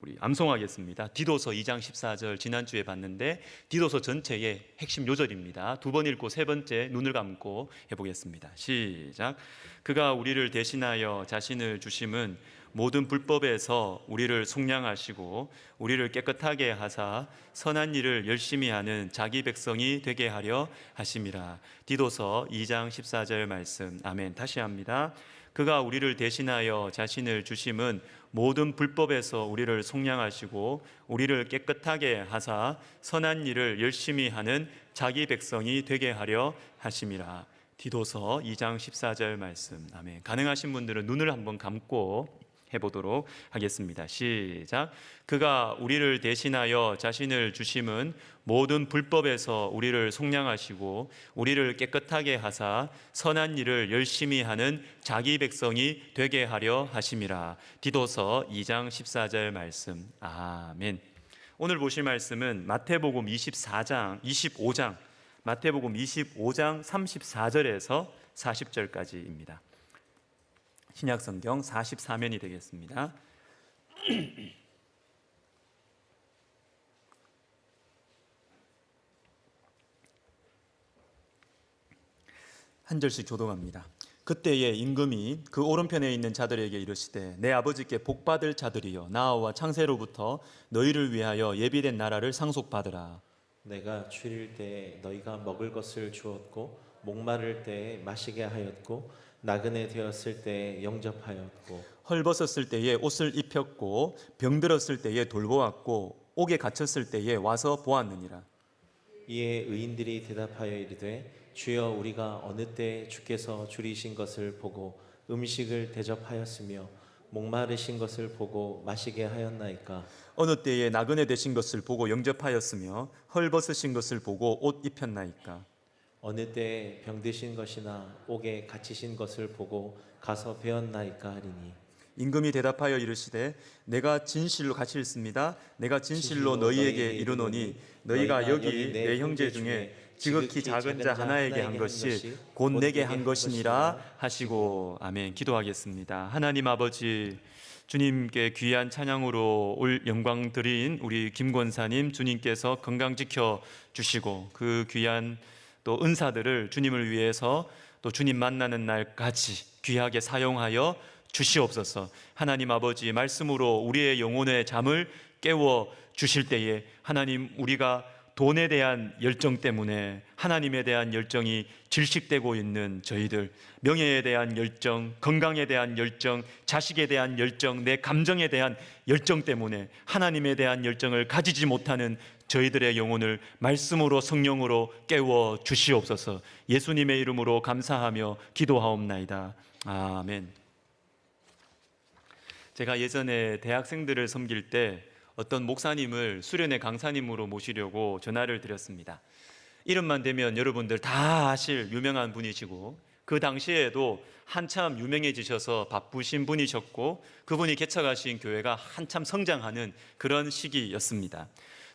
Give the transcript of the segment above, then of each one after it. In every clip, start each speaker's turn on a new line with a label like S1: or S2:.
S1: 우리 암송하겠습니다. 디도서 2장 14절 지난주에 봤는데 디도서 전체의 핵심 요절입니다. 두 번 읽고 세 번째 눈을 감고 해보겠습니다. 시작. 그가 우리를 대신하여 자신을 주심은 모든 불법에서 우리를 속량하시고 우리를 깨끗하게 하사 선한 일을 열심히 하는 자기 백성이 되게 하려 하심이라. 디도서 2장 14절 말씀. 아멘. 다시 합니다. 그가 우리를 대신하여 자신을 주심은 모든 불법에서 우리를 속량하시고 우리를 깨끗하게 하사 선한 일을 열심히 하는 자기 백성이 되게 하려 하심이라. 디도서 2장 14절 말씀. 아멘. 가능하신 분들은 눈을 한번 감고 해보도록 하겠습니다. 시작. 그가 우리를 대신하여 자신을 주심은 모든 불법에서 우리를 속량하시고 우리를 깨끗하게 하사 선한 일을 열심히 하는 자기 백성이 되게 하려 하심이라. 디도서 2장 14절 말씀. 아멘. 오늘 보실 말씀은 마태복음 25장 마태복음 25장 34절에서 40절까지입니다. 신약성경 44면이 되겠습니다. 한 절씩 교독합니다. 그때에 임금이 그 오른편에 있는 자들에게 이르시되 내 아버지께 복받을 자들이여 나와 창세로부터 너희를 위하여 예비된 나라를 상속받으라.
S2: 내가 줄일 때에 너희가 먹을 것을 주었고 목마를 때에 마시게 하였고 나그네 되었을 때에 영접하였고
S1: 헐벗었을 때에 옷을 입혔고 병들었을 때에 돌보았고 옥에 갇혔을 때에 와서 보았느니라.
S2: 이에 의인들이 대답하여 이르되 주여 우리가 어느 때 주께서 줄이신 것을 보고 음식을 대접하였으며 목마르신 것을 보고 마시게 하였나이까.
S1: 어느 때에 나그네 되신 것을 보고 영접하였으며 헐벗으신 것을 보고 옷 입혔나이까.
S2: 어느 때에 병드신 것이나 옥에 갇히신 것을 보고 가서 배웠나이까 하리니.
S1: 임금이 대답하여 이르시되 내가 진실로 같이 읽습니다. 내가 진실로 너희에게 이르노니 너희가 여기 내 형제 중에 지극히 작은 자 하나에게 한 것이 곧 내게 한 것이니라 하시고. 아멘. 기도하겠습니다. 하나님 아버지, 주님께 귀한 찬양으로 올 영광 드린 우리 김권사님 주님께서 건강 지켜 주시고 그 귀한 또 은사들을 주님을 위해서 또 주님 만나는 날까지 귀하게 사용하여 주시옵소서. 하나님 아버지, 말씀으로 우리의 영혼의 잠을 깨워 주실 때에 하나님, 우리가 돈에 대한 열정 때문에 하나님에 대한 열정이 질식되고 있는 저희들, 명예에 대한 열정, 건강에 대한 열정, 자식에 대한 열정, 내 감정에 대한 열정 때문에 하나님에 대한 열정을 가지지 못하는 저희들의 영혼을 말씀으로 성령으로 깨워 주시옵소서. 예수님의 이름으로 감사하며 기도하옵나이다. 아멘. 제가 예전에 대학생들을 섬길 때 어떤 목사님을 수련회 강사님으로 모시려고 전화를 드렸습니다. 이름만 대면 여러분들 다 아실 유명한 분이시고 그 당시에도 한참 유명해지셔서 바쁘신 분이셨고 그분이 개척하신 교회가 한참 성장하는 그런 시기였습니다.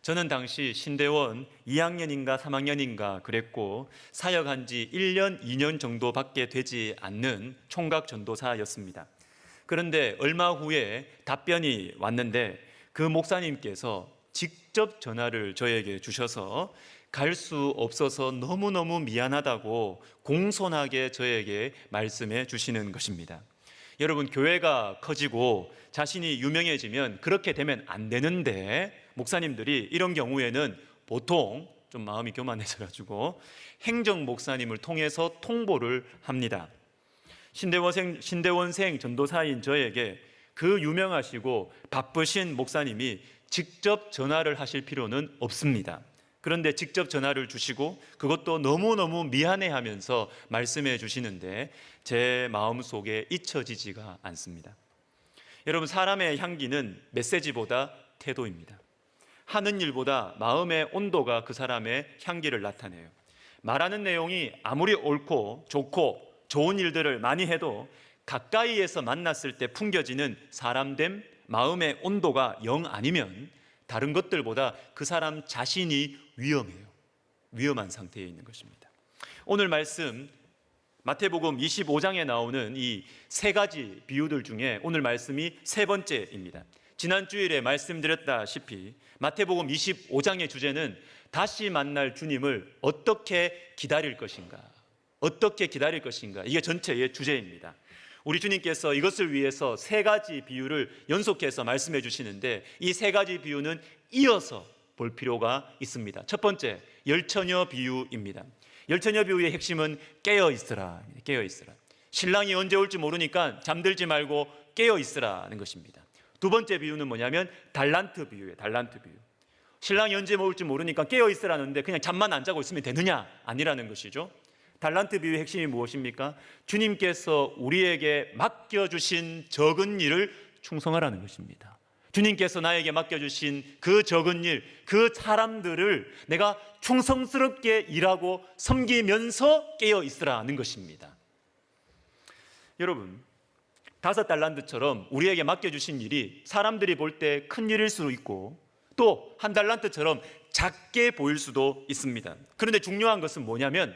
S1: 저는 당시 신대원 2학년인가 3학년인가 그랬고 사역한 지 1년, 2년 정도밖에 되지 않는 총각 전도사였습니다. 그런데 얼마 후에 답변이 왔는데 그 목사님께서 직접 전화를 저에게 주셔서 갈 수 없어서 너무너무 미안하다고 공손하게 저에게 말씀해 주시는 것입니다. 여러분, 교회가 커지고 자신이 유명해지면 그렇게 되면 안 되는데 목사님들이 이런 경우에는 보통 좀 마음이 교만해져가지고 행정 목사님을 통해서 통보를 합니다. 신대원생 전도사인 저에게 그 유명하시고 바쁘신 목사님이 직접 전화를 하실 필요는 없습니다. 그런데 직접 전화를 주시고 그것도 너무너무 미안해하면서 말씀해 주시는데 제 마음속에 잊혀지지가 않습니다. 여러분, 사람의 향기는 메시지보다 태도입니다. 하는 일보다 마음의 온도가 그 사람의 향기를 나타내요. 말하는 내용이 아무리 옳고 좋고 좋은 일들을 많이 해도 가까이에서 만났을 때 풍겨지는 사람됨, 마음의 온도가 영 아니면 다른 것들보다 그 사람 자신이 위험해요. 위험한 상태에 있는 것입니다. 오늘 말씀 마태복음 25장에 나오는 이 세 가지 비유들 중에 오늘 말씀이 세 번째입니다. 지난 주일에 말씀드렸다시피 마태복음 25장의 주제는 다시 만날 주님을 어떻게 기다릴 것인가, 어떻게 기다릴 것인가, 이게 전체의 주제입니다. 우리 주님께서 이것을 위해서 세 가지 비유를 연속해서 말씀해 주시는데, 이 세 가지 비유는 이어서 볼 필요가 있습니다. 첫 번째, 열처녀 비유입니다. 열처녀 비유의 핵심은 깨어 있으라, 깨어 있으라. 신랑이 언제 올지 모르니까 잠들지 말고 깨어 있으라는 것입니다. 두 번째 비유는 뭐냐면 달란트 비유예요. 달란트 비유. 신랑이 언제 올지 모르니까 깨어 있으라는데 그냥 잠만 안 자고 있으면 되느냐? 아니라는 것이죠. 달란트 비유의 핵심이 무엇입니까? 주님께서 우리에게 맡겨주신 적은 일을 충성하라는 것입니다. 주님께서 나에게 맡겨주신 그 적은 일, 그 사람들을 내가 충성스럽게 일하고 섬기면서 깨어 있으라는 것입니다. 여러분, 5달란트처럼 우리에게 맡겨주신 일이 사람들이 볼 때 큰 일일 수도 있고, 또 1달란트처럼 작게 보일 수도 있습니다. 그런데 중요한 것은 뭐냐면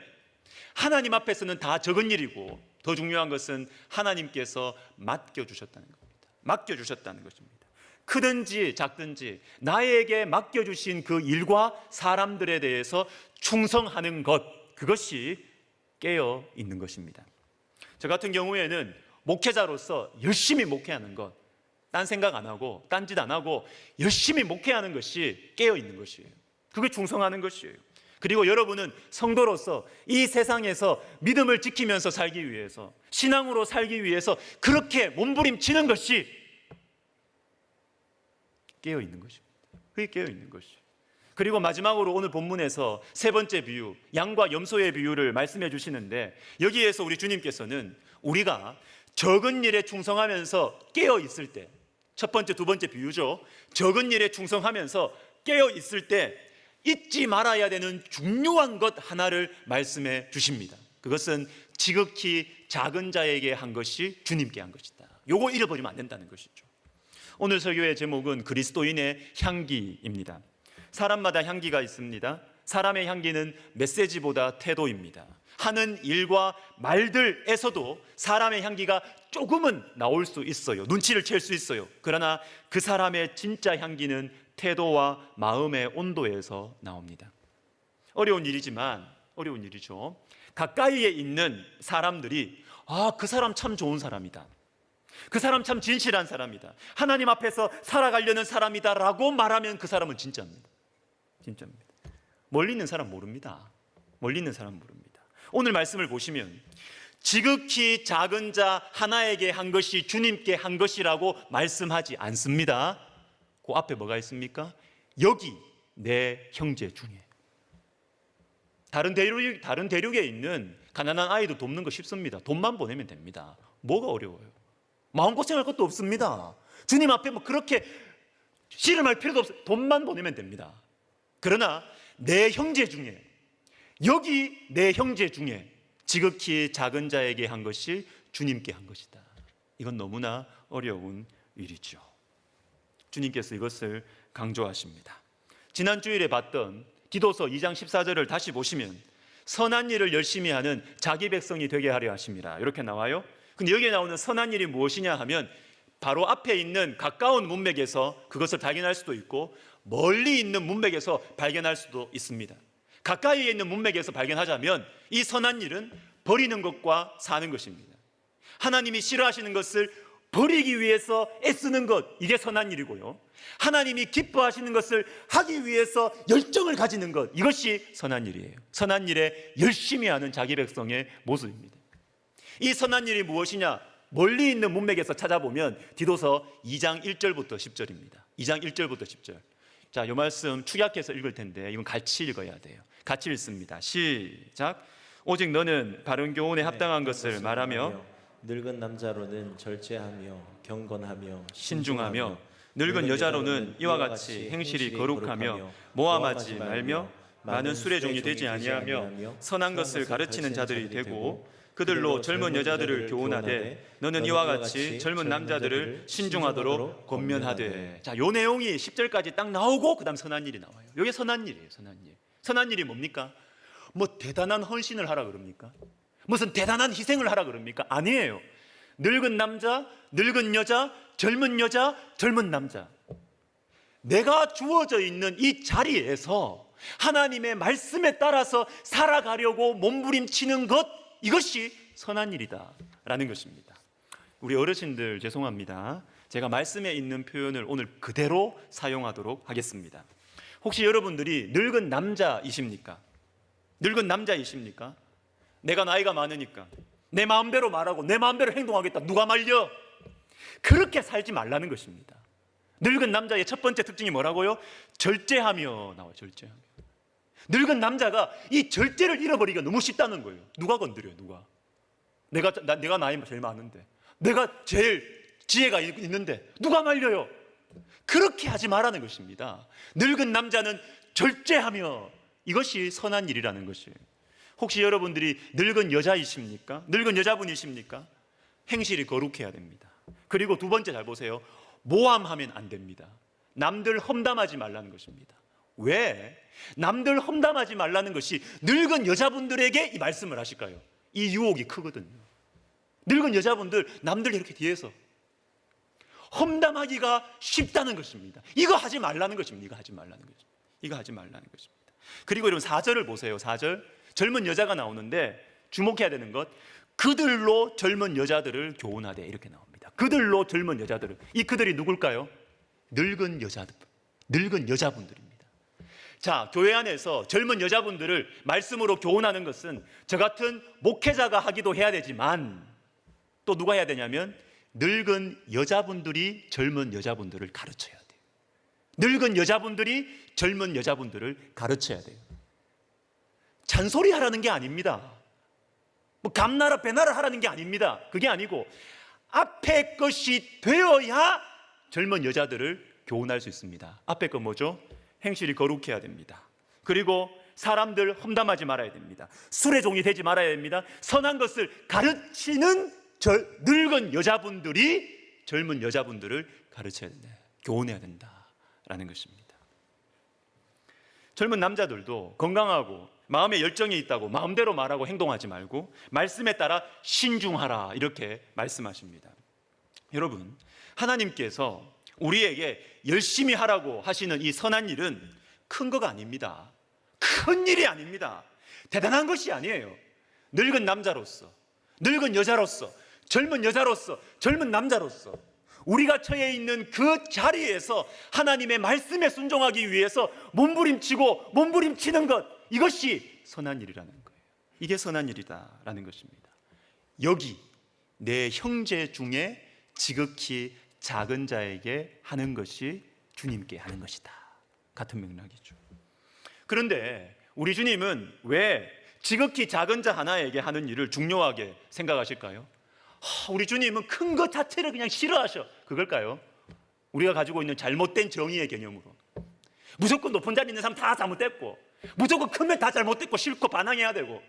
S1: 하나님 앞에서는 다 적은 일이고, 더 중요한 것은 하나님께서 맡겨주셨다는 겁니다. 맡겨주셨다는 것입니다. 크든지 작든지 나에게 맡겨주신 그 일과 사람들에 대해서 충성하는 것, 그것이 깨어 있는 것입니다. 저 같은 경우에는 목회자로서 열심히 목회하는 것, 딴 생각 안 하고 딴 짓 안 하고 열심히 목회하는 것이 깨어 있는 것이에요. 그게 충성하는 것이에요. 그리고 여러분은 성도로서 이 세상에서 믿음을 지키면서 살기 위해서, 신앙으로 살기 위해서 그렇게 몸부림치는 것이 깨어 있는 것입니다. 그게 깨어 있는 것이에요. 그리고 마지막으로 오늘 본문에서 세 번째 비유, 양과 염소의 비유를 말씀해 주시는데, 여기에서 우리 주님께서는 우리가 적은 일에 충성하면서 깨어 있을 때, 첫 번째, 두 번째 비유죠. 적은 일에 충성하면서 깨어 있을 때 잊지 말아야 되는 중요한 것 하나를 말씀해 주십니다. 그것은 지극히 작은 자에게 한 것이 주님께 한 것이다. 요거 잃어버리면 안 된다는 것이죠. 오늘 설교의 제목은 그리스도인의 향기입니다. 사람마다 향기가 있습니다. 사람의 향기는 메시지보다 태도입니다. 하는 일과 말들에서도 사람의 향기가 조금은 나올 수 있어요. 눈치를 챌 수 있어요. 그러나 그 사람의 진짜 향기는 태도와 마음의 온도에서 나옵니다. 어려운 일이죠. 가까이에 있는 사람들이 그 사람 참 좋은 사람이다, 그 사람 참 진실한 사람이다, 하나님 앞에서 살아가려는 사람이다 라고 말하면 그 사람은 진짜입니다. 진짜입니다. 멀리 있는 사람 모릅니다. 멀리 있는 사람 모릅니다. 오늘 말씀을 보시면 지극히 작은 자 하나에게 한 것이 주님께 한 것이라고 말씀하지 않습니다. 그 앞에 뭐가 있습니까? 여기 내 형제 중에. 다른 대륙에 있는 가난한 아이도 돕는 거 쉽습니다. 돈만 보내면 됩니다. 뭐가 어려워요? 마음고생할 것도 없습니다. 주님 앞에 뭐 그렇게 씨름할 필요도 없어요. 돈만 보내면 됩니다. 그러나 내 형제 중에, 여기 내 형제 중에 지극히 작은 자에게 한 것이 주님께 한 것이다. 이건 너무나 어려운 일이죠. 주님께서 이것을 강조하십니다. 지난 주일에 봤던 디도서 2장 14절을 다시 보시면 선한 일을 열심히 하는 자기 백성이 되게 하려 하십니다. 이렇게 나와요. 근데 여기에 나오는 선한 일이 무엇이냐 하면 바로 앞에 있는 가까운 문맥에서 그것을 발견할 수도 있고, 멀리 있는 문맥에서 발견할 수도 있습니다. 가까이에 있는 문맥에서 발견하자면 이 선한 일은 버리는 것과 사는 것입니다. 하나님이 싫어하시는 것을 버리기 위해서 애쓰는 것, 이게 선한 일이고요. 하나님이 기뻐하시는 것을 하기 위해서 열정을 가지는 것, 이것이 선한 일이에요. 선한 일에 열심히 하는 자기 백성의 모습입니다. 이 선한 일이 무엇이냐? 멀리 있는 문맥에서 찾아보면 디도서 2장 1절부터 10절입니다. 2장 1절부터 10절. 자, 이 말씀 축약해서 읽을 텐데 이건 같이 읽어야 돼요. 같이 읽습니다. 시작. 오직 너는 바른 교훈에 합당한 것을 말하며
S2: 늙은 남자로는 절제하며 경건하며
S1: 신중하며 늙은 여자로는 이와 같이 행실이 거룩하며 모함하지 말며 많은 술의 종이 되지 아니하며 선한 것을 가르치는 자들이 되고 그들로 젊은 여자들을 교훈하되 너는 이와 같이 젊은 남자들을 신중하도록 권면하되. 자, 요 내용이 10절까지 딱 나오고 그다음 선한 일이 나와요. 이게 선한 일이에요. 선한 일. 선한 일이 뭡니까? 뭐 대단한 헌신을 하라 그럽니까? 무슨 대단한 희생을 하라 그럽니까? 아니에요. 늙은 남자, 늙은 여자, 젊은 여자, 젊은 남자. 내가 주어져 있는 이 자리에서 하나님의 말씀에 따라서 살아가려고 몸부림치는 것, 이것이 선한 일이다 라는 것입니다. 우리 어르신들 죄송합니다. 제가 말씀에 있는 표현을 오늘 그대로 사용하도록 하겠습니다. 혹시 여러분들이 늙은 남자이십니까? 늙은 남자이십니까? 내가 나이가 많으니까 내 마음대로 말하고 내 마음대로 행동하겠다, 누가 말려? 그렇게 살지 말라는 것입니다. 늙은 남자의 첫 번째 특징이 뭐라고요? 절제하며 나와요. 절제하며. 늙은 남자가 이 절제를 잃어버리기가 너무 쉽다는 거예요. 누가 건드려요? 누가? 내가 나이 제일 많은데, 내가 제일 지혜가 있는데 누가 말려요? 그렇게 하지 말라는 것입니다. 늙은 남자는 절제하며, 이것이 선한 일이라는 것이에요. 혹시 여러분들이 늙은 여자이십니까? 늙은 여자분이십니까? 행실이 거룩해야 됩니다. 그리고 두 번째 잘 보세요. 모함하면 안 됩니다. 남들 험담하지 말라는 것입니다. 왜? 남들 험담하지 말라는 것이 늙은 여자분들에게 이 말씀을 하실까요? 이 유혹이 크거든요. 늙은 여자분들 남들 이렇게 뒤에서 험담하기가 쉽다는 것입니다. 이거 하지 말라는 것입니다. 이거 하지 말라는 것입니다. 이거 하지 말라는 것입니다. 그리고 여러분 4절을 보세요. 4절 젊은 여자가 나오는데 주목해야 되는 것, 그들로 젊은 여자들을 교훈하되, 이렇게 나옵니다. 그들로 젊은 여자들을, 이 그들이 누굴까요? 늙은 여자들, 늙은 여자분들입니다. 자, 교회 안에서 젊은 여자분들을 말씀으로 교훈하는 것은 저 같은 목회자가 하기도 해야 되지만 또 누가 해야 되냐면 늙은 여자분들이 젊은 여자분들을 가르쳐야 돼요. 늙은 여자분들이 젊은 여자분들을 가르쳐야 돼요. 잔소리 하라는 게 아닙니다. 뭐 감나라 배나라 하라는 게 아닙니다. 그게 아니고 앞에 것이 되어야 젊은 여자들을 교훈할 수 있습니다. 앞에 건 뭐죠? 행실이 거룩해야 됩니다. 그리고 사람들 험담하지 말아야 됩니다. 술의 종이 되지 말아야 됩니다. 선한 것을 가르치는 늙은 여자분들이 젊은 여자분들을 가르쳐야 된다, 교훈해야 된다라는 것입니다. 젊은 남자들도 건강하고 마음에 열정이 있다고 마음대로 말하고 행동하지 말고 말씀에 따라 신중하라, 이렇게 말씀하십니다. 여러분, 하나님께서 우리에게 열심히 하라고 하시는 이 선한 일은 큰 거가 아닙니다. 큰 일이 아닙니다. 대단한 것이 아니에요. 늙은 남자로서, 늙은 여자로서, 젊은 여자로서, 젊은 남자로서 우리가 처해 있는 그 자리에서 하나님의 말씀에 순종하기 위해서 몸부림치고 몸부림치는 것, 이것이 선한 일이라는 거예요. 이게 선한 일이다라는 것입니다. 여기 내 형제 중에 지극히 작은 자에게 하는 것이 주님께 하는 것이다, 같은 맥락이죠. 그런데 우리 주님은 왜 지극히 작은 자 하나에게 하는 일을 중요하게 생각하실까요? 우리 주님은 큰 것 자체를 그냥 싫어하셔, 그걸까요? 우리가 가지고 있는 잘못된 정의의 개념으로 무조건 높은 자리에 있는 사람 다 잘못됐고, 무조건 크면 다 잘못됐고 싫고 반항해야 되고,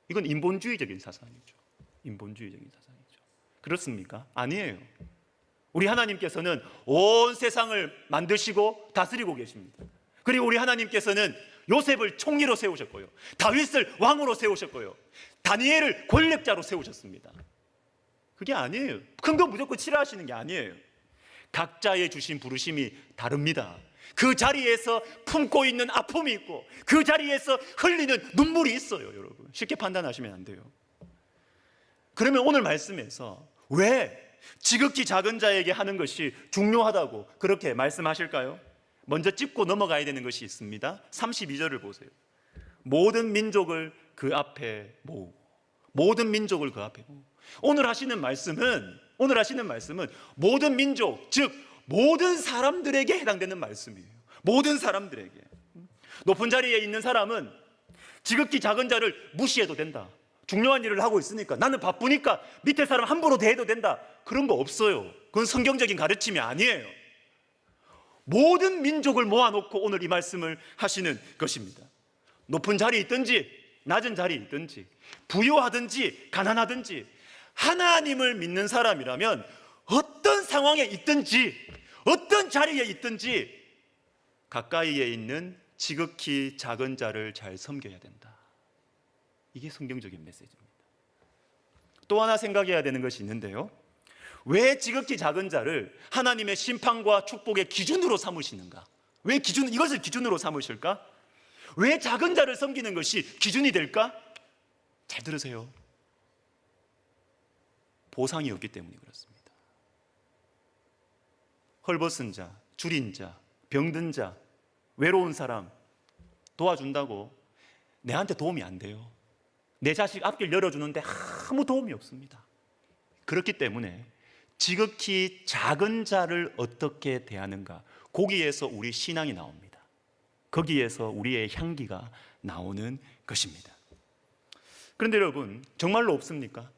S1: 이건 인본주의적인 사상이죠. 인본주의적인 사상이죠. 그렇습니까? 아니에요. 우리 하나님께서는 온 세상을 만드시고 다스리고 계십니다. 그리고 우리 하나님께서는 요셉을 총리로 세우셨고요, 다윗을 왕으로 세우셨고요, 다니엘을 권력자로 세우셨습니다. 그게 아니에요. 큰 거 무조건 싫어하시는 게 아니에요. 각자의 주신 부르심이 다릅니다. 그 자리에서 품고 있는 아픔이 있고 그 자리에서 흘리는 눈물이 있어요. 여러분, 쉽게 판단하시면 안 돼요. 그러면 오늘 말씀에서 왜 지극히 작은 자에게 하는 것이 중요하다고 그렇게 말씀하실까요? 먼저 짚고 넘어가야 되는 것이 있습니다. 32절을 보세요. 모든 민족을 그 앞에 모으고, 모든 민족을 그 앞에 모으고. 오늘 하시는 말씀은 모든 민족, 즉 모든 사람들에게 해당되는 말씀이에요. 모든 사람들에게. 높은 자리에 있는 사람은 지극히 작은 자를 무시해도 된다. 중요한 일을 하고 있으니까, 나는 바쁘니까 밑에 사람 함부로 대해도 된다, 그런 거 없어요. 그건 성경적인 가르침이 아니에요. 모든 민족을 모아놓고 오늘 이 말씀을 하시는 것입니다. 높은 자리에 있든지 낮은 자리에 있든지 부유하든지 가난하든지 하나님을 믿는 사람이라면 어떤 상황에 있든지 어떤 자리에 있든지 가까이에 있는 지극히 작은 자를 잘 섬겨야 된다. 이게 성경적인 메시지입니다. 또 하나 생각해야 되는 것이 있는데요. 왜 지극히 작은 자를 하나님의 심판과 축복의 기준으로 삼으시는가? 왜 이것을 기준으로 삼으실까? 왜 작은 자를 섬기는 것이 기준이 될까? 잘 들으세요. 보상이 없기 때문에 그렇습니다. 헐벗은 자, 줄인 자, 병든 자, 외로운 사람 도와준다고 내한테 도움이 안 돼요. 내 자식 앞길 열어주는데 아무 도움이 없습니다. 그렇기 때문에 지극히 작은 자를 어떻게 대하는가, 거기에서 우리 신앙이 나옵니다. 거기에서 우리의 향기가 나오는 것입니다. 그런데 여러분, 정말로 없습니까?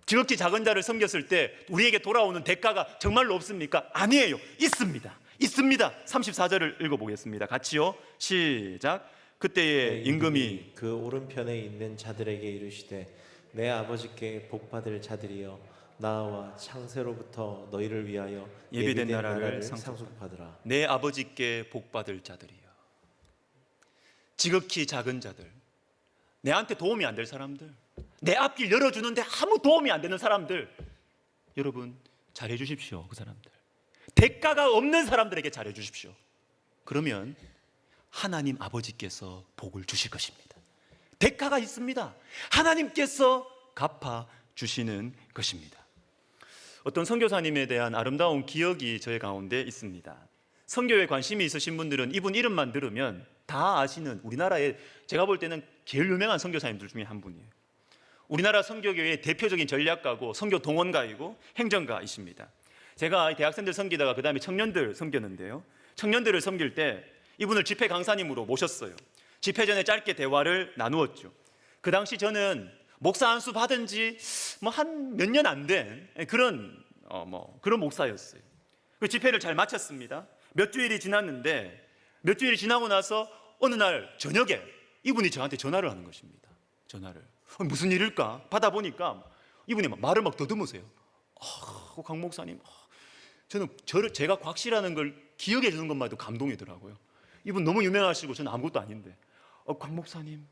S1: 지극히 작은 자를 섬겼을 때 우리에게 돌아오는 대가가 정말로 없습니까? 아니에요. 있습니다. 있습니다. 34절을 읽어보겠습니다. 같이요. 시작. 그때의 임금이
S2: 그 오른편에 있는 자들에게 이르시되 내 아버지께 복받을 자들이여 나와 창세로부터 너희를 위하여
S1: 예비된 나라를
S2: 상속받으라.
S1: 내 아버지께 복받을 자들이요. 지극히 작은 자들, 내한테 도움이 안 될 사람들, 내 앞길 열어주는데 아무 도움이 안 되는 사람들, 여러분 잘해 주십시오. 그 사람들, 대가가 없는 사람들에게 잘해 주십시오. 그러면 하나님 아버지께서 복을 주실 것입니다. 대가가 있습니다. 하나님께서 갚아 주시는 것입니다. 어떤 선교사님에 대한 아름다운 기억이 저의 가운데 있습니다. 선교에 관심이 있으신 분들은 이분 이름만 들으면 다 아시는, 우리나라에 제가 볼 때는 제일 유명한 선교사님들 중에 한 분이에요. 우리나라 선교교회의 대표적인 전략가고 선교 동원가이고 행정가이십니다. 제가 대학생들 섬기다가 그 다음에 청년들 섬겼는데요, 청년들을 섬길 때 이분을 집회 강사님으로 모셨어요. 집회 전에 짧게 대화를 나누었죠. 그 당시 저는 목사 안수 받은 지 한 몇 년 안 된 그런 목사였어요. 그 집회를 잘 마쳤습니다. 몇 주일이 지났는데, 몇 주일이 지나고 나서 어느 날 저녁에 이분이 저한테 전화를 하는 것입니다. 전화를. 무슨 일일까? 받아보니까 이분이 말을 막 더듬으세요. 강 목사님, 저는 제가 곽씨라는 걸 기억해 주는 것만 해도 감동이더라고요. 이분 너무 유명하시고 저는 아무것도 아닌데, 강 목사님,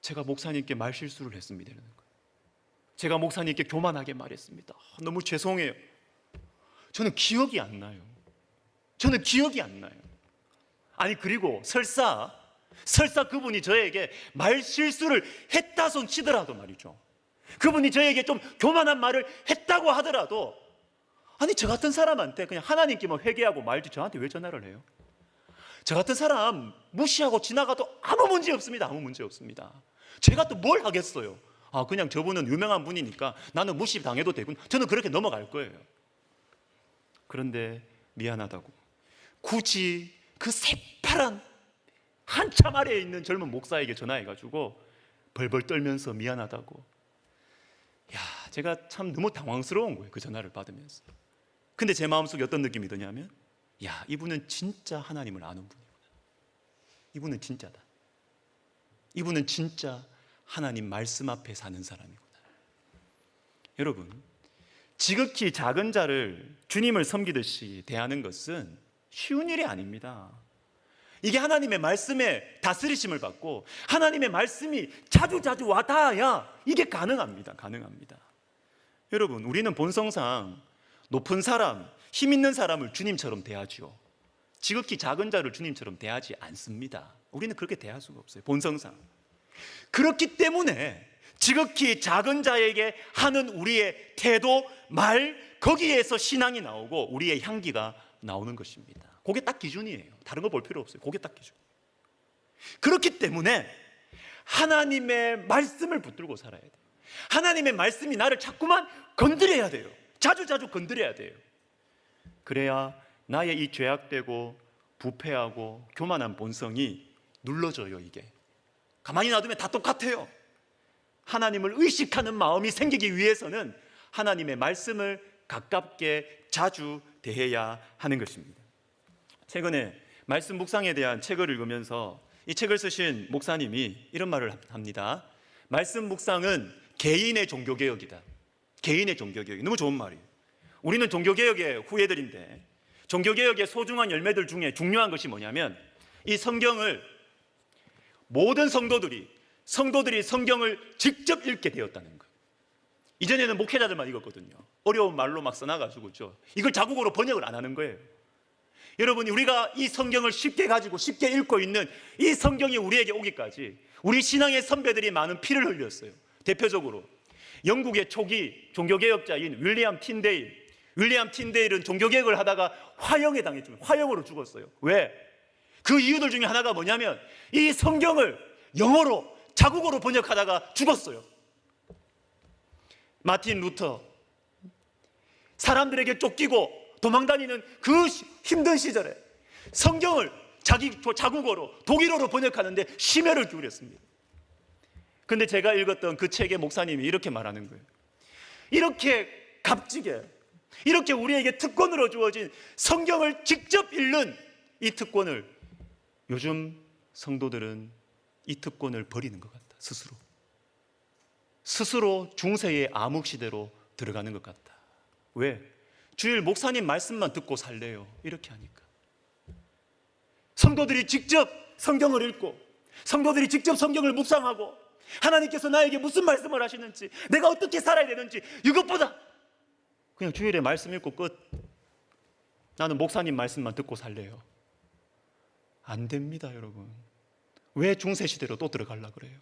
S1: 제가 목사님께 말실수를 했습니다. 이러는 거예요. 제가 목사님께 교만하게 말했습니다. 너무 죄송해요. 저는 기억이 안 나요. 저는 기억이 안 나요. 아니, 그리고 설사 그분이 저에게 말실수를 했다 손 치더라도 말이죠, 그분이 저에게 좀 교만한 말을 했다고 하더라도, 아니, 저 같은 사람한테 그냥 하나님께만 회개하고 말지 저한테 왜 전화를 해요? 저 같은 사람 무시하고 지나가도 아무 문제 없습니다. 아무 문제 없습니다. 제가 또 뭘 하겠어요? 그냥 저분은 유명한 분이니까 나는 무시당해도 되군. 저는 그렇게 넘어갈 거예요. 그런데 미안하다고 굳이 그 새파란 한참 아래에 있는 젊은 목사에게 전화해가지고 벌벌 떨면서 미안하다고. 제가 참 너무 당황스러운 거예요. 그 전화를 받으면서. 근데 제 마음속에 어떤 느낌이 드냐면, 이분은 진짜 하나님을 아는 분이구나. 이분은 진짜다. 이분은 진짜 하나님 말씀 앞에 사는 사람이구나. 여러분, 지극히 작은 자를 주님을 섬기듯이 대하는 것은 쉬운 일이 아닙니다. 이게 하나님의 말씀에 다스리심을 받고 하나님의 말씀이 자주 와닿아야 이게 가능합니다. 여러분, 우리는 본성상 높은 사람, 힘 있는 사람을 주님처럼 대하죠. 지극히 작은 자를 주님처럼 대하지 않습니다. 우리는 그렇게 대할 수가 없어요. 본성상. 그렇기 때문에 지극히 작은 자에게 하는 우리의 태도, 말, 거기에서 신앙이 나오고 우리의 향기가 나오는 것입니다. 그게 딱 기준이에요. 다른 거 볼 필요 없어요. 그게 딱 기준. 그렇기 때문에 하나님의 말씀을 붙들고 살아야 돼요. 하나님의 말씀이 나를 자꾸만 건드려야 돼요. 자주 건드려야 돼요. 그래야 나의 이 죄악되고 부패하고 교만한 본성이 눌러져요. 이게 가만히 놔두면 다 똑같아요. 하나님을 의식하는 마음이 생기기 위해서는 하나님의 말씀을 가깝게 자주 대해야 하는 것입니다. 최근에 말씀 묵상에 대한 책을 읽으면서 이 책을 쓰신 목사님이 이런 말을 합니다. 말씀 묵상은 개인의 종교개혁이다. 개인의 종교개혁. 너무 좋은 말이에요. 우리는 종교개혁의 후예들인데, 종교개혁의 소중한 열매들 중에 중요한 것이 뭐냐면, 이 성경을 모든 성도들이 성경을 직접 읽게 되었다는 거예요. 이전에는 목회자들만 읽었거든요. 어려운 말로 막 써놔가지고 이걸 자국어로 번역을 안 하는 거예요. 여러분이 우리가 이 성경을 쉽게 가지고 쉽게 읽고 있는 이 성경이 우리에게 오기까지 우리 신앙의 선배들이 많은 피를 흘렸어요. 대표적으로 영국의 초기 종교개혁자인 윌리엄 틴데일. 윌리엄 틴데일은 종교개혁을 하다가 화형에 당했죠. 화형으로 죽었어요. 왜? 그 이유들 중에 하나가 뭐냐면 이 성경을 영어로 자국어로 번역하다가 죽었어요. 마틴 루터, 사람들에게 쫓기고 도망다니는 그 힘든 시절에 성경을 자기 자국어로 독일어로 번역하는데 심혈을 기울였습니다. 근데 제가 읽었던 그 책의 목사님이 이렇게 말하는 거예요. 이렇게 값지게, 이렇게 우리에게 특권으로 주어진 성경을 직접 읽는 이 특권을 요즘 성도들은 이 특권을 버리는 것 같다. 스스로 중세의 암흑시대로 들어가는 것 같다. 왜? 주일 목사님 말씀만 듣고 살래요. 이렇게 하니까. 성도들이 직접 성경을 읽고 성도들이 직접 성경을 묵상하고 하나님께서 나에게 무슨 말씀을 하시는지, 내가 어떻게 살아야 되는지, 이것보다 그냥 주일에 말씀 읽고 끝. 나는 목사님 말씀만 듣고 살래요. 안 됩니다, 여러분. 왜 중세시대로 또 들어가려고 그래요?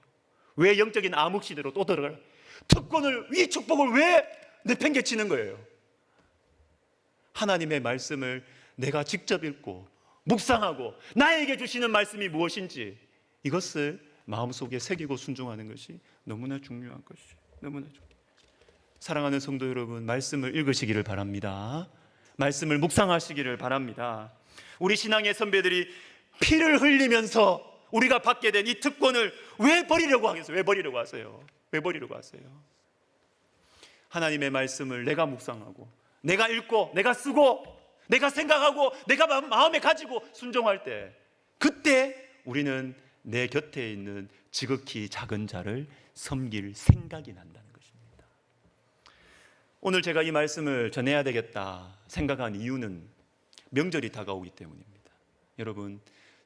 S1: 왜 영적인 암흑시대로 또 들어가려고? 특권을, 이 축복을 왜 내팽개치는 거예요? 하나님의 말씀을 내가 직접 읽고 묵상하고 나에게 주시는 말씀이 무엇인지 이것을 마음속에 새기고 순종하는 것이 너무나 중요한 것이에요. 너무나 중요해요. 사랑하는 성도 여러분, 말씀을 읽으시기를 바랍니다. 말씀을 묵상하시기를 바랍니다. 우리 신앙의 선배들이 피를 흘리면서 우리가 받게 된 이 특권을 왜 버리려고 하겠어요? 왜 버리려고 하세요? 왜 버리려고 하세요? 하나님의 말씀을 내가 묵상하고 내가 읽고 내가 쓰고 내가 생각하고 내가 마음에 가지고 순종할 때, 그때 우리는 내 곁에 있는 지극히 작은 자를 섬길 생각이 난다는 것입니다. 오늘 제가 이 말씀을 전해야 되겠다 생각한 이유는 명절이 다가오기 때문입니다. 여러분,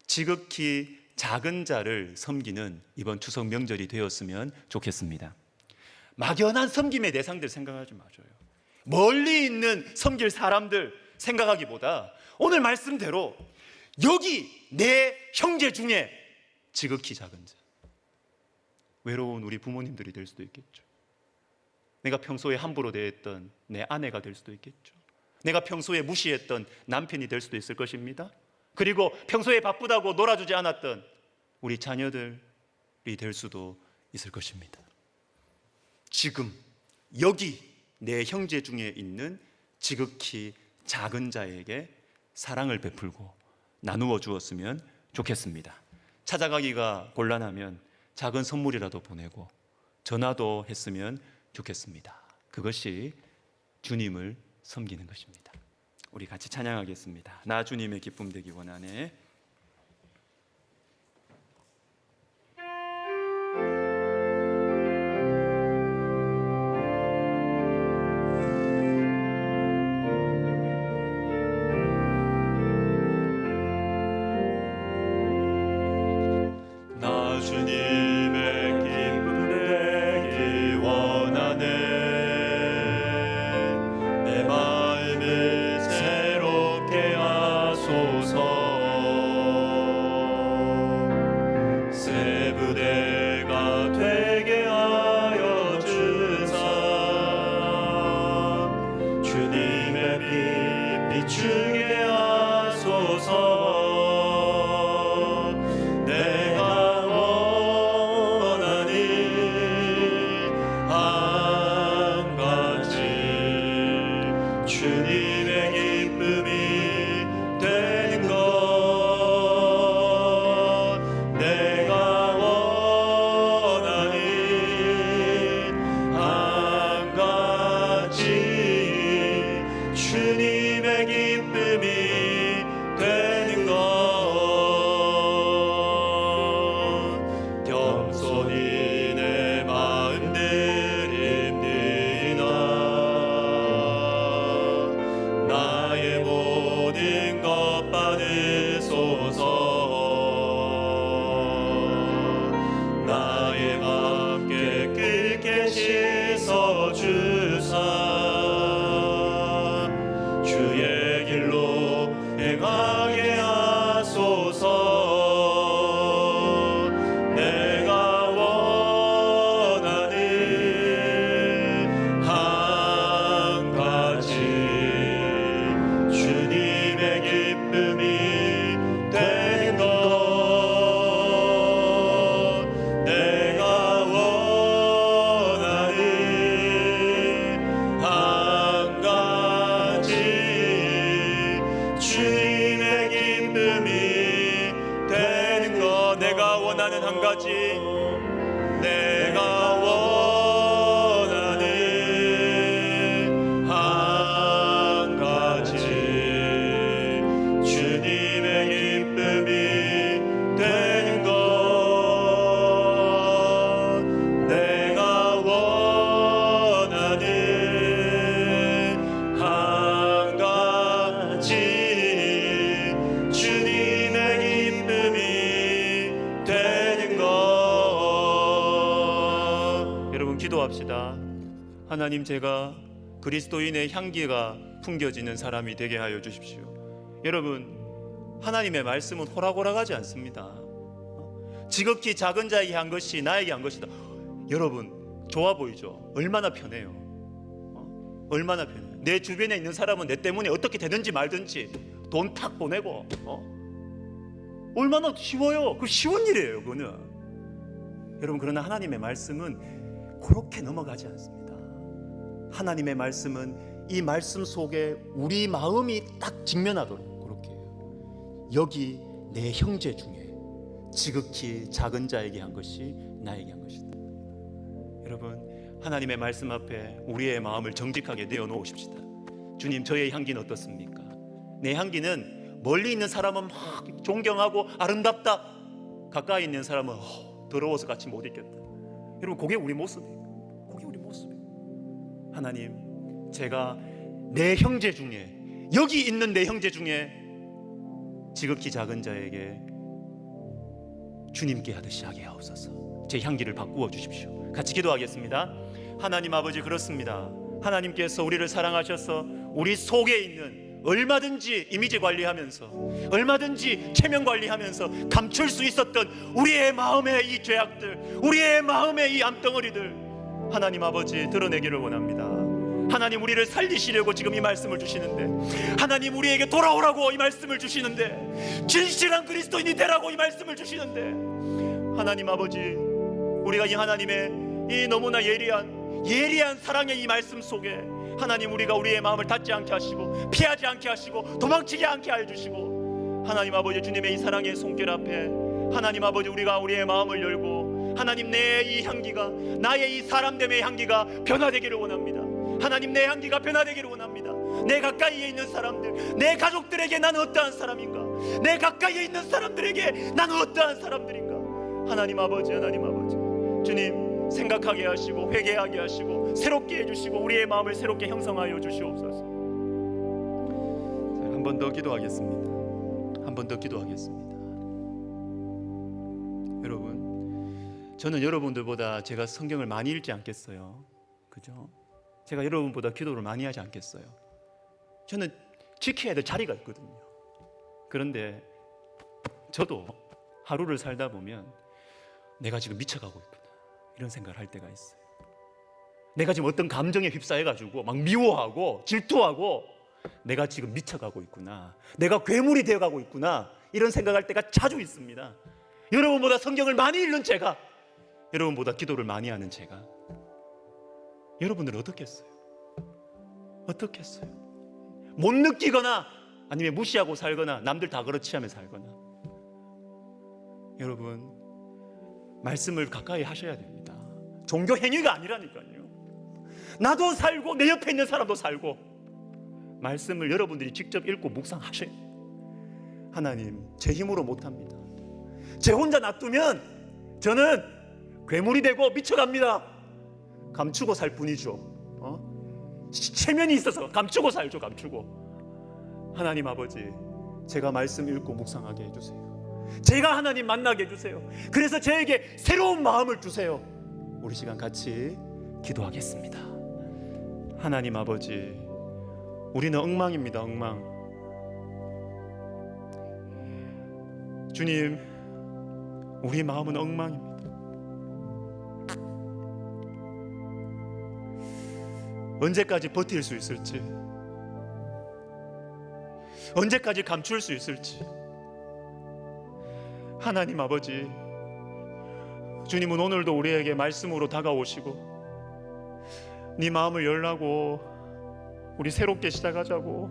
S1: 지극히 작은 자를 섬기는 이번 추석 명절이 되었으면 좋겠습니다. 막연한 섬김의 대상들 생각하지 마셔요. 멀리 있는 섬길 사람들 생각하기보다 오늘 말씀대로 여기 내 형제 중에 지극히 작은 자, 외로운 우리 부모님들이 될 수도 있겠죠. 내가 평소에 함부로 대했던 내 아내가 될 수도 있겠죠. 내가 평소에 무시했던 남편이 될 수도 있을 것입니다. 그리고 평소에 바쁘다고 놀아주지 않았던 우리 자녀들이 될 수도 있을 것입니다. 지금 여기 내 형제 중에 있는 지극히 작은 자에게 사랑을 베풀고 나누어 주었으면 좋겠습니다. 찾아가기가 곤란하면 작은 선물이라도 보내고 전화도 했으면 좋겠습니다. 그것이 주님을 섬기는 것입니다. 우리 같이 찬양하겠습니다. 나 주님의 기쁨 되기 원하네. 나 주님의 기쁨 되기 원하네. 내 마음을 새롭게 하소서. 새 부대가 되게 하여 주사. 주님의 빛 비추게 하소서. 주님의 기쁨이 되는 가지 내가 원하는 한 가지 주님의 기쁨이 되는 것 내가 원하는 한 가지 주님의 기쁨이 되는 것 여러분 기도합시다. 하나님 제가 그리스도인의 향기가 풍겨지는 사람이 되게 하여 주십시오. 여러분 하나님의 말씀은 호락호락하지 않습니다. 지극히 작은 자에게 한 것이 나에게 한 것이다. 여러분 좋아 보이죠? 얼마나 편해요. 얼마나 편해요. 내 주변에 있는 사람은 내 때문에 어떻게 되든지 말든지 돈 탁 보내고 얼마나 쉬워요. 그 쉬운 일이에요. 그거는. 여러분 그러나 하나님의 말씀은 그렇게 넘어가지 않습니다. 하나님의 말씀은 이 말씀 속에 우리 마음이 딱 직면하도록 그렇게 해요. 여기 내 형제 중에 지극히 작은 자에게 한 것이 나에게 한 것이다. 여러분 하나님의 말씀 앞에 우리의 마음을 정직하게 내어놓으십시다. 주님 저의 향기는 어떻습니까? 내 향기는 멀리 있는 사람은 막 존경하고 아름답다. 가까이 있는 사람은 더러워서 같이 못 있겠다. 여러분 그게 우리 모습이에요. 그게 우리 모습이에요. 하나님 제가 내 형제 중에 여기 있는 내 형제 중에 지극히 작은 자에게 주님께 하듯이 하게 하옵소서. 제 향기를 바꾸어 주십시오. 같이 기도하겠습니다. 하나님 아버지 그렇습니다. 하나님께서 우리를 사랑하셔서 우리 속에 있는 얼마든지 이미지 관리하면서 얼마든지 체면 관리하면서 감출 수 있었던 우리의 마음의 이 죄악들 우리의 마음의 이 암덩어리들 하나님 아버지 드러내기를 원합니다. 하나님 우리를 살리시려고 지금 이 말씀을 주시는데 하나님 우리에게 돌아오라고 이 말씀을 주시는데 진실한 그리스도인이 되라고 이 말씀을 주시는데 하나님 아버지 우리가 이 하나님의 이 너무나 예리한 사랑의 이 말씀 속에 하나님 우리가 우리의 마음을 닫지 않게 하시고 피하지 않게 하시고 도망치지 않게 해주시고 하나님 아버지 주님의 이 사랑의 손길 앞에 하나님 아버지 우리가 우리의 마음을 열고 하나님 내 이 향기가 나의 이 사람됨의 향기가 변화되기를 원합니다. 하나님 내 향기가 변화되기를 원합니다. 내 가까이에 있는 사람들 내 가족들에게 나는 어떠한 사람인가 내 가까이에 있는 사람들에게 나는 어떠한 사람들인가 하나님 아버지 주님 생각하게 하시고 회개하게 하시고 새롭게 해주시고 우리의 마음을 새롭게 형성하여 주시옵소서. 한 번 더 기도하겠습니다. 한 번 더 기도하겠습니다. 여러분 저는 여러분들보다 제가 성경을 많이 읽지 않겠어요. 그죠? 제가 여러분보다 기도를 많이 하지 않겠어요. 저는 지켜야 될 자리가 있거든요. 그런데 저도 하루를 살다 보면 내가 지금 미쳐가고 있구나 이런 생각을 할 때가 있어요. 내가 지금 어떤 감정에 휩싸여가지고 막 미워하고 질투하고 내가 지금 미쳐가고 있구나 내가 괴물이 되어가고 있구나 이런 생각할 때가 자주 있습니다. 여러분보다 성경을 많이 읽는 제가 여러분보다 기도를 많이 하는 제가 여러분들은 어떻게 했어요? 어떻게 했어요? 못 느끼거나 아니면 무시하고 살거나 남들 다 그렇지 하며 살거나 여러분 말씀을 가까이 하셔야 됩니다. 종교 행위가 아니라니까요. 나도 살고 내 옆에 있는 사람도 살고 말씀을 여러분들이 직접 읽고 묵상하셔야 돼요. 하나님 제 힘으로 못합니다. 제 혼자 놔두면 저는 괴물이 되고 미쳐갑니다. 감추고 살 뿐이죠. 체면이 있어서 감추고 살죠. 감추고. 하나님 아버지 제가 말씀 읽고 묵상하게 해주세요. 제가 하나님 만나게 해주세요. 그래서 저에게 새로운 마음을 주세요. 우리 시간 같이 기도하겠습니다. 하나님 아버지 우리는 엉망입니다. 엉망. 주님 우리 마음은 엉망입니다. 언제까지 버틸 수 있을지 언제까지 감출 수 있을지 하나님 아버지 주님은 오늘도 우리에게 말씀으로 다가오시고 네 마음을 열라고 우리 새롭게 시작하자고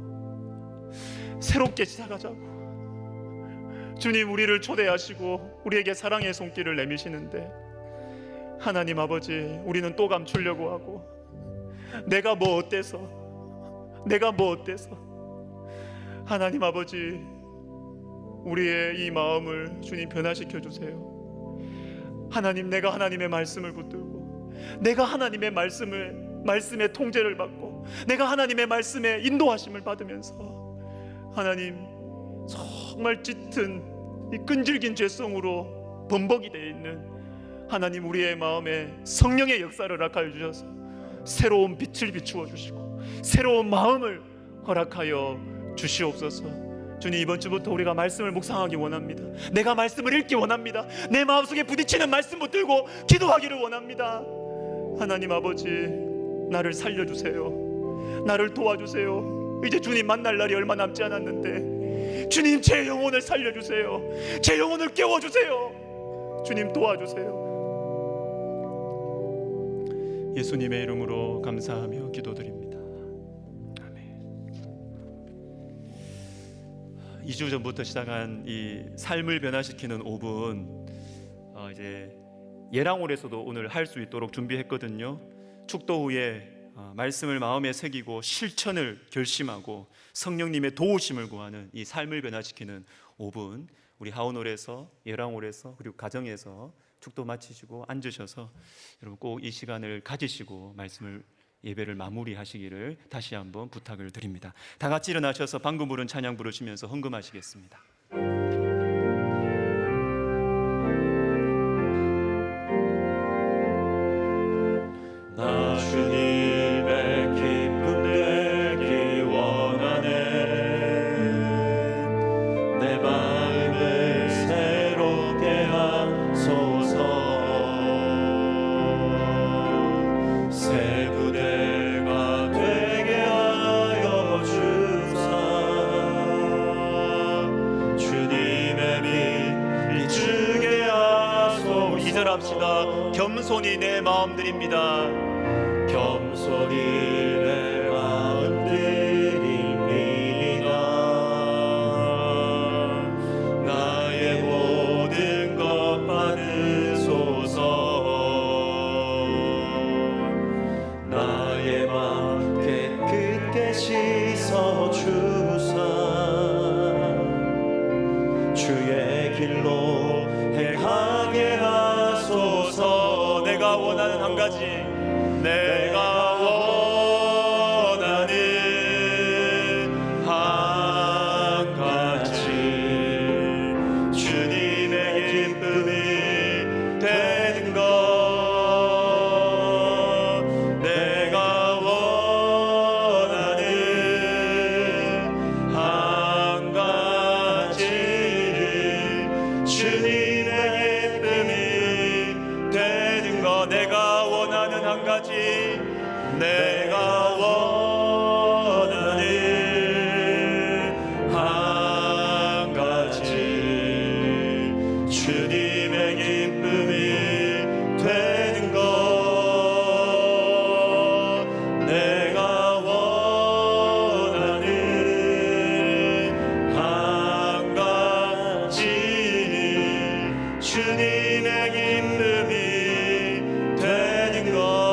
S1: 주님, 우리를 초대하시고 우리에게 사랑의 손길을 내미시는데 하나님 아버지, 우리는 또 감추려고 하고 내가 뭐 어때서 하나님 아버지, 우리의 이 마음을 주님 변화시켜 주세요. 하나님, 내가 하나님의 말씀을 붙들고 내가 하나님의 말씀의 통제를 받고 내가 하나님의 말씀에 인도하심을 받으면서 하나님, 정말 짙은 이 끈질긴 죄성으로 범벅이 되어 있는 하나님, 우리의 마음에 성령의 역사를 허락하여 주셔서 새로운 빛을 비추어 주시고 새로운 마음을 허락하여 주시옵소서. 주님, 이번 주부터 우리가 말씀을 묵상하기 원합니다. 내가 말씀을 읽기 원합니다. 내 마음속에 부딪히는 말씀 붙들고 기도하기를 원합니다. 하나님 아버지, 나를 살려주세요. 나를 도와주세요. 이제 주님 만날 날이 얼마 남지 않았는데 주님, 제 영혼을 살려주세요. 제 영혼을 깨워주세요. 주님, 도와주세요. 예수님의 이름으로 감사하며 기도드립니다. 아멘. 2주 전부터 시작한 이 삶을 변화시키는 5분, 이제 예랑홀에서도 오늘 할 수 있도록 준비했거든요. 축도 후에 말씀을 마음에 새기고 실천을 결심하고 성령님의 도우심을 구하는 이 삶을 변화시키는 5분, 우리 하원홀에서, 예랑홀에서, 그리고 가정에서 축도 마치시고 앉으셔서 여러분 꼭 이 시간을 가지시고 말씀을, 예배를 마무리하시기를 다시 한번 부탁을 드립니다. 다 같이 일어나셔서 방금 부른 찬양 부르시면서 헌금하시겠습니다.
S2: 나 주님의 기쁨 되기 원하네. 내 마음을 새롭게 하소서. 새 부대가 되게 하여 주사. 주님의 빛 비추게 하소서.
S1: 2절 합시다. 겸손히 내 마음드립니다.
S2: 겸손히 내 마음 드립니다. 나의 모든 것 받으소서. 나의 마음 깨끗게 씻어 주사. 주의 길로 행하게 하소서.
S1: 내가 원하는 한 가지, 내가 원하는 한 가지, 주님의 기쁨이 되는 것. 내가 원하는 한 가지, 주님의 기쁨이 되는 것. 내가 원하는 한 가지, 내가 원하는 한 가지, 주님의 기쁨이 되는 것. 내가 원하는 한 가지, 주님의 기쁨이 되는 것.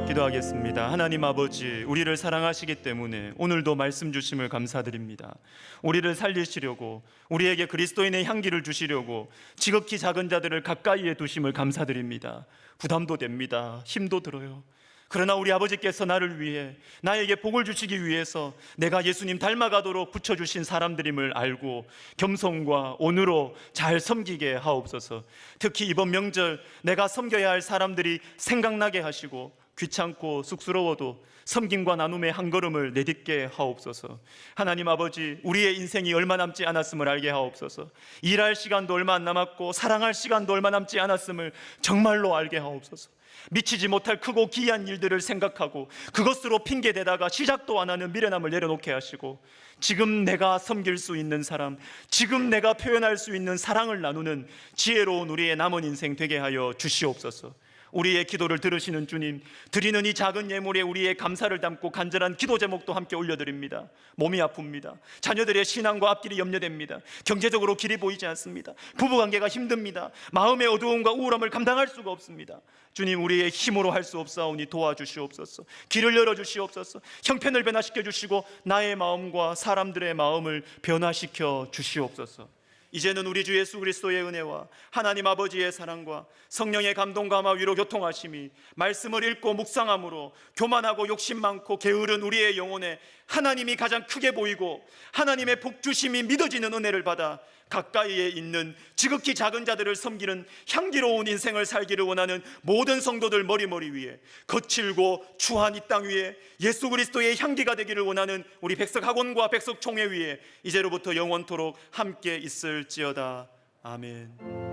S1: 기도하겠습니다. 하나님 아버지, 우리를 사랑하시기 때문에 오늘도 말씀 주심을 감사드립니다. 우리를 살리시려고, 우리에게 그리스도인의 향기를 주시려고 지극히 작은 자들을 가까이에 두심을 감사드립니다. 부담도 됩니다. 힘도 들어요. 그러나 우리 아버지께서 나를 위해, 나에게 복을 주시기 위해서 내가 예수님 닮아가도록 붙여주신 사람들임을 알고 겸손과 온유로 잘 섬기게 하옵소서. 특히 이번 명절 내가 섬겨야 할 사람들이 생각나게 하시고 귀찮고 쑥스러워도 섬김과 나눔의 한 걸음을 내딛게 하옵소서. 하나님 아버지, 우리의 인생이 얼마 남지 않았음을 알게 하옵소서. 일할 시간도 얼마 안 남았고 사랑할 시간도 얼마 남지 않았음을 정말로 알게 하옵소서. 미치지 못할 크고 기이한 일들을 생각하고 그것으로 핑계대다가 시작도 안 하는 미련함을 내려놓게 하시고, 지금 내가 섬길 수 있는 사람, 지금 내가 표현할 수 있는 사랑을 나누는 지혜로운 우리의 남은 인생 되게 하여 주시옵소서. 우리의 기도를 들으시는 주님, 드리는 이 작은 예물에 우리의 감사를 담고 간절한 기도 제목도 함께 올려드립니다. 몸이 아픕니다. 자녀들의 신앙과 앞길이 염려됩니다. 경제적으로 길이 보이지 않습니다. 부부관계가 힘듭니다. 마음의 어두움과 우울함을 감당할 수가 없습니다. 주님, 우리의 힘으로 할 수 없사오니 도와주시옵소서. 길을 열어주시옵소서. 형편을 변화시켜 주시고 나의 마음과 사람들의 마음을 변화시켜 주시옵소서. 이제는 우리 주 예수 그리스도의 은혜와 하나님 아버지의 사랑과 성령의 감동 감화 위로 교통하심이 말씀을 읽고 묵상함으로 교만하고 욕심 많고 게으른 우리의 영혼에 하나님이 가장 크게 보이고 하나님의 복주심이 믿어지는 은혜를 받아 가까이에 있는 지극히 작은 자들을 섬기는 향기로운 인생을 살기를 원하는 모든 성도들 머리머리 위에, 거칠고 추한 이 땅 위에 예수 그리스도의 향기가 되기를 원하는 우리 백석학원과 백석총회 위에 이제로부터 영원토록 함께 있을지어다. 아멘.